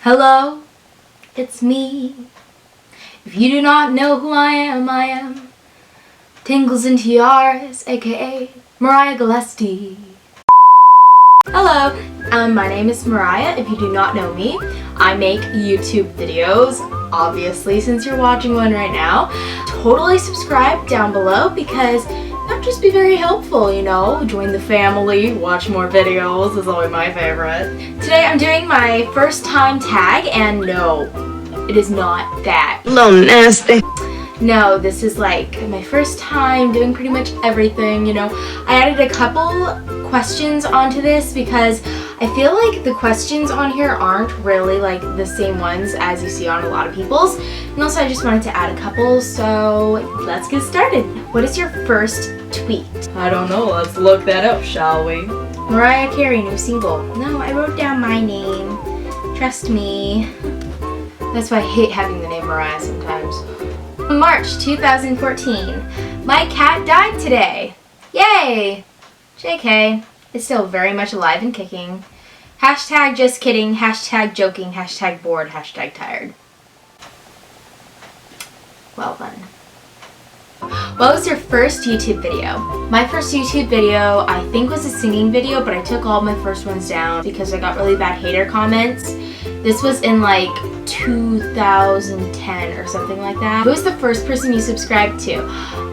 Hello, it's me. If you do not know who I am TanglesInTiaras, aka Mariah Gillespie. Hello, my name is Mariah. If you do not know me, I make YouTube videos, obviously, since you're watching one right now. Totally subscribe down below because that would just be very helpful, you know? Join the family, watch more videos is always my favorite. Today I'm doing my first time tag, and no, it is not that. A little nasty. No, this is like my first time doing pretty much everything, you know. I added a couple questions onto this because I feel like the questions on here aren't really like the same ones as you see on a lot of people's. And also I just wanted to add a couple, so let's get started. What is your first tweet? I don't know, let's look that up, shall we? Mariah Carey, new single. No, I wrote down my name. Trust me. That's why I hate having the name Mariah sometimes. March 2014. My cat died today. Yay! JK. It's still very much alive and kicking. Hashtag just kidding. Hashtag joking. Hashtag bored. Hashtag tired. Well done. What was your first YouTube video? My first YouTube video I think was a singing video, but I took all my first ones down because I got really bad hater comments. This was in like 2010 or something like that. Who was the first person you subscribed to?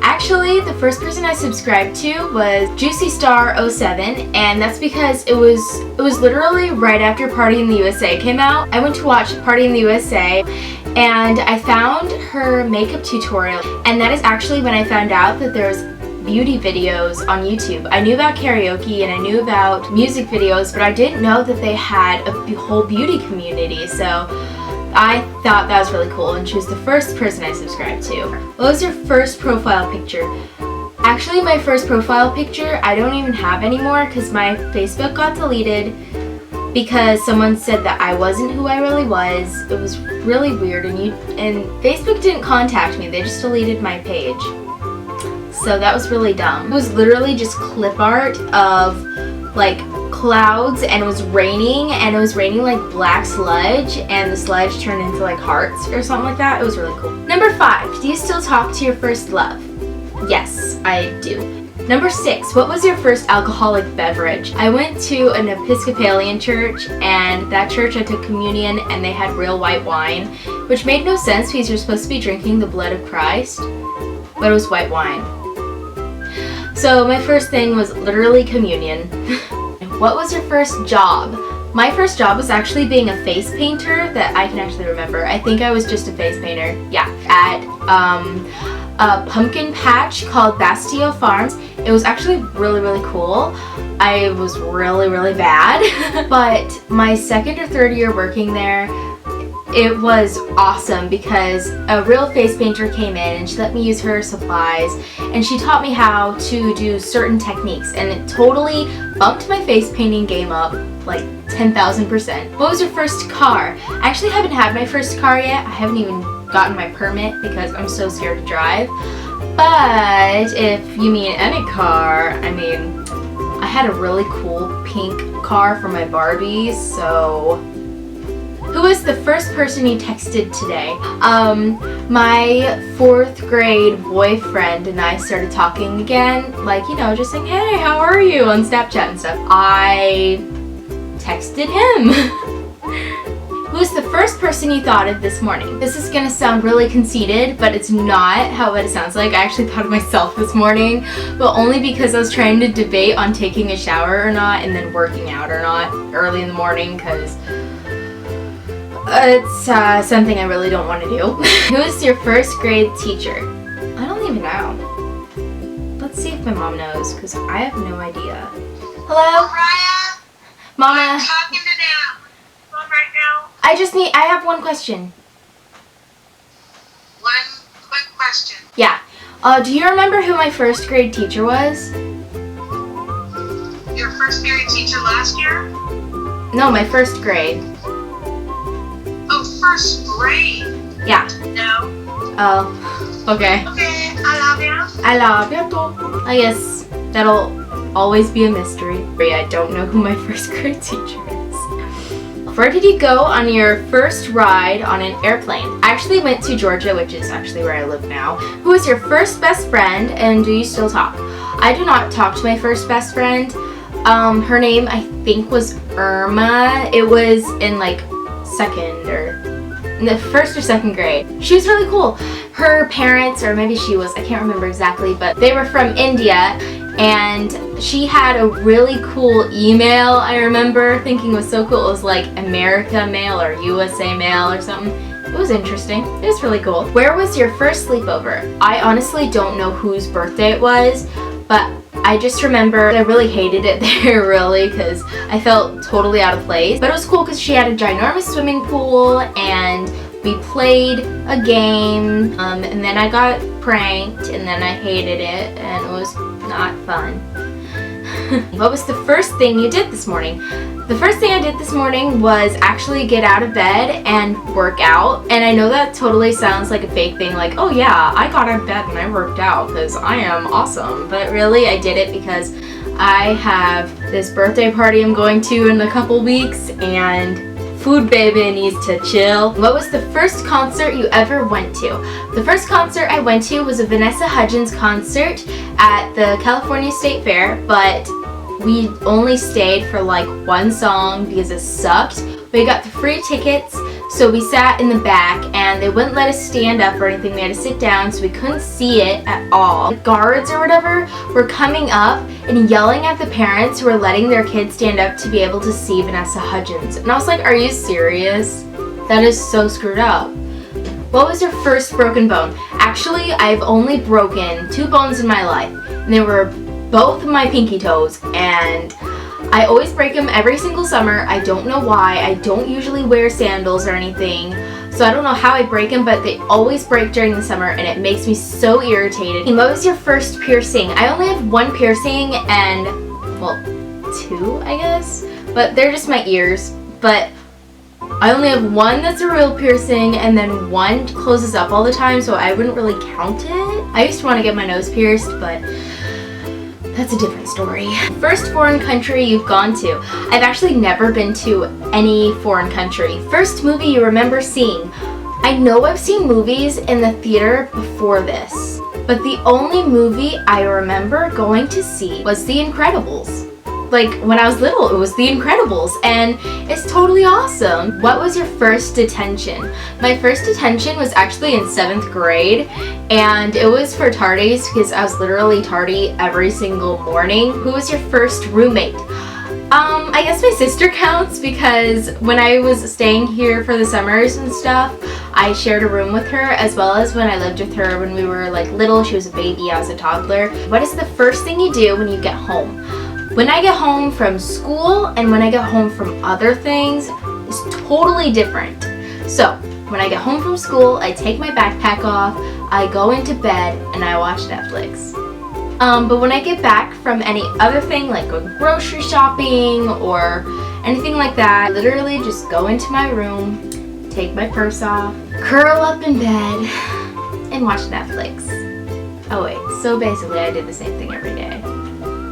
Actually, the first person I subscribed to was JuicyStar07, and that's because it was literally right after Party in the USA came out. I went to watch Party in the USA and I found her makeup tutorial, and that is actually when I found out that there's beauty videos on YouTube. I knew about karaoke and I knew about music videos, but I didn't know that they had a whole beauty community, so I thought that was really cool, and she was the first person I subscribed to. What was your first profile picture? Actually, my first profile picture I don't even have anymore because my Facebook got deleted because someone said that I wasn't who I really was. It was really weird, and Facebook didn't contact me, they just deleted my page. So that was really dumb. It was literally just clip art of like clouds, and it was raining like black sludge, and the sludge turned into like hearts or something like that. It was really cool. Number 5, do you still talk to your first love? Yes, I do. Number 6, what was your first alcoholic beverage? I went to an Episcopalian church, and that church I took communion and they had real white wine, which made no sense because you're supposed to be drinking the blood of Christ, but it was white wine. So my first thing was literally communion. What was your first job? My first job was actually being a face painter that I can actually remember. I think I was just a face painter. Yeah, at a pumpkin patch called Bastille Farms. It was actually really, really cool. I was really, really bad. But my second or third year working there, it was awesome because a real face painter came in and she let me use her supplies, and she taught me how to do certain techniques, and it totally bumped my face painting game up like 10,000%. What was your first car? I actually haven't had my first car yet. I haven't even gotten my permit because I'm so scared to drive. But if you mean any car, I mean, I had a really cool pink car for my Barbies, so... Who was the first person you texted today? My 4th grade boyfriend and I started talking again, like, you know, just saying, hey, how are you, on Snapchat and stuff. I texted him. Who's the first person you thought of this morning? This is gonna sound really conceited, but it's not how it sounds like. I actually thought of myself this morning, but only because I was trying to debate on taking a shower or not and then working out or not early in the morning, because it's something I really don't want to do. Who is your first grade teacher? I don't even know. Let's see if my mom knows, because I have no idea. Hello? Mariah? Mama? I'm talking to them. Phone right now. I have one question. One quick question. Yeah. Do you remember who my first grade teacher was? Your first grade teacher last year? No, my first grade. Oh, first grade? Yeah. No. Oh, okay. Okay, I love you. I love you too. I guess that'll always be a mystery. I don't know who my first grade teacher is. Where did you go on your first ride on an airplane? I actually went to Georgia, which is actually where I live now. Who was your first best friend, and do you still talk? I do not talk to my first best friend. Her name I think was Irma. It was in like in the first or second grade. She was really cool. Her parents, or maybe she was, I can't remember exactly, but they were from India, and she had a really cool email. I remember thinking was so cool. It was like America Mail or USA Mail or something. It was interesting. It was really cool. Where was your first sleepover? I honestly don't know whose birthday it was, but I just remember I really hated it there, really, because I felt totally out of place. But it was cool because she had a ginormous swimming pool, and we played a game, and then I got pranked, and then I hated it, and it was not fun. What was the first thing you did this morning? The first thing I did this morning was actually get out of bed and work out. And I know that totally sounds like a fake thing, like, oh yeah, I got out of bed and I worked out because I am awesome. But really, I did it because I have this birthday party I'm going to in a couple weeks, and food baby needs to chill. What was the first concert you ever went to? The first concert I went to was a Vanessa Hudgens concert at the California State Fair, but we only stayed for like one song because it sucked. We got the free tickets, so we sat in the back, and they wouldn't let us stand up or anything. We had to sit down, so we couldn't see it at all. The guards or whatever were coming up and yelling at the parents who were letting their kids stand up to be able to see Vanessa Hudgens. And I was like, are you serious? That is so screwed up. What was your first broken bone? Actually, I've only broken 2 bones in my life, and they were both of my pinky toes, and I always break them every single summer. I don't know why. I don't usually wear sandals or anything, so I don't know how I break them, but they always break during the summer, and it makes me so irritated. And what was your first piercing? I only have 1 piercing, and, well, 2, I guess, but they're just my ears. But I only have 1 that's a real piercing, and then 1 closes up all the time, so I wouldn't really count it. I used to want to get my nose pierced, but that's a different story. First foreign country you've gone to. I've actually never been to any foreign country. First movie you remember seeing. I know I've seen movies in the theater before this, but the only movie I remember going to see was The Incredibles. Like, when I was little, it was The Incredibles, and it's totally awesome. What was your first detention? My first detention was actually in 7th grade, and it was for tardies because I was literally tardy every single morning. Who was your first roommate? I guess my sister counts because when I was staying here for the summers and stuff, I shared a room with her, as well as when I lived with her when we were like little. She was a baby, I was a toddler. What is the first thing you do when you get home? When I get home from school and when I get home from other things, it's totally different. So, when I get home from school, I take my backpack off, I go into bed, and I watch Netflix. But when I get back from any other thing, like going grocery shopping or anything like that, I literally just go into my room, take my purse off, curl up in bed, and watch Netflix. Oh wait, so basically I did the same thing every day.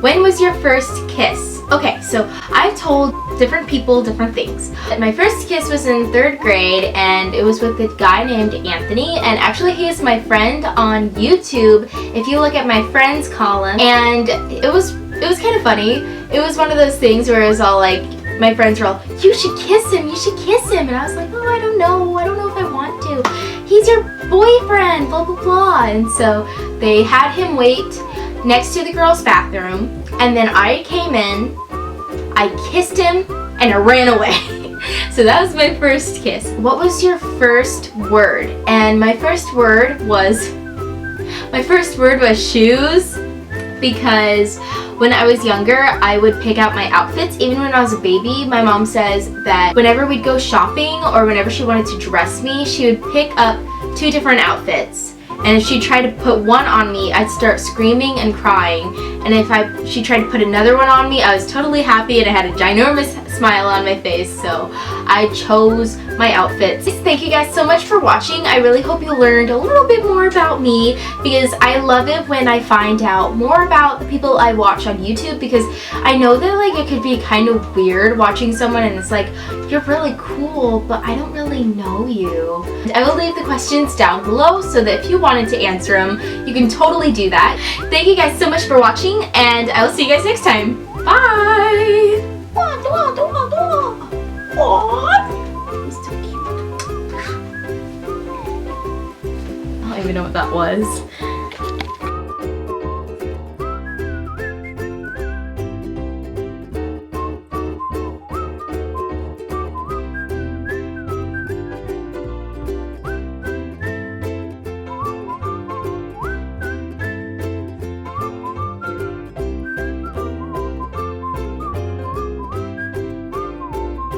When was your first kiss? Okay, so I've told different people different things. My first kiss was in 3rd grade, and it was with a guy named Anthony, and actually he is my friend on YouTube if you look at my friends column, and it was kind of funny. It was one of those things where it was all like, my friends were all, you should kiss him, and I was like, oh, I don't know if I want to. He's your boyfriend, blah blah blah. And so they had him wait next to the girls' bathroom, and then I came in, I kissed him, and I ran away. So that was my first kiss. What was your first word? And my first word was shoes, because when I was younger, I would pick out my outfits. Even when I was a baby, my mom says that whenever we'd go shopping or whenever she wanted to dress me, she would pick up 2 different outfits. And if she tried to put one on me, I'd start screaming and crying. And if she tried to put another one on me, I was totally happy and I had a ginormous smile on my face, so I chose my outfits. Thank you guys so much for watching. I really hope you learned a little bit more about me, because I love it when I find out more about the people I watch on YouTube, because I know that like it could be kind of weird watching someone and it's like, you're really cool, but I don't really know you. I will leave the questions down below so that if you wanted to answer them, you can totally do that. Thank you guys so much for watching, and I will see you guys next time. Bye! He's so cute. I don't even know what that was.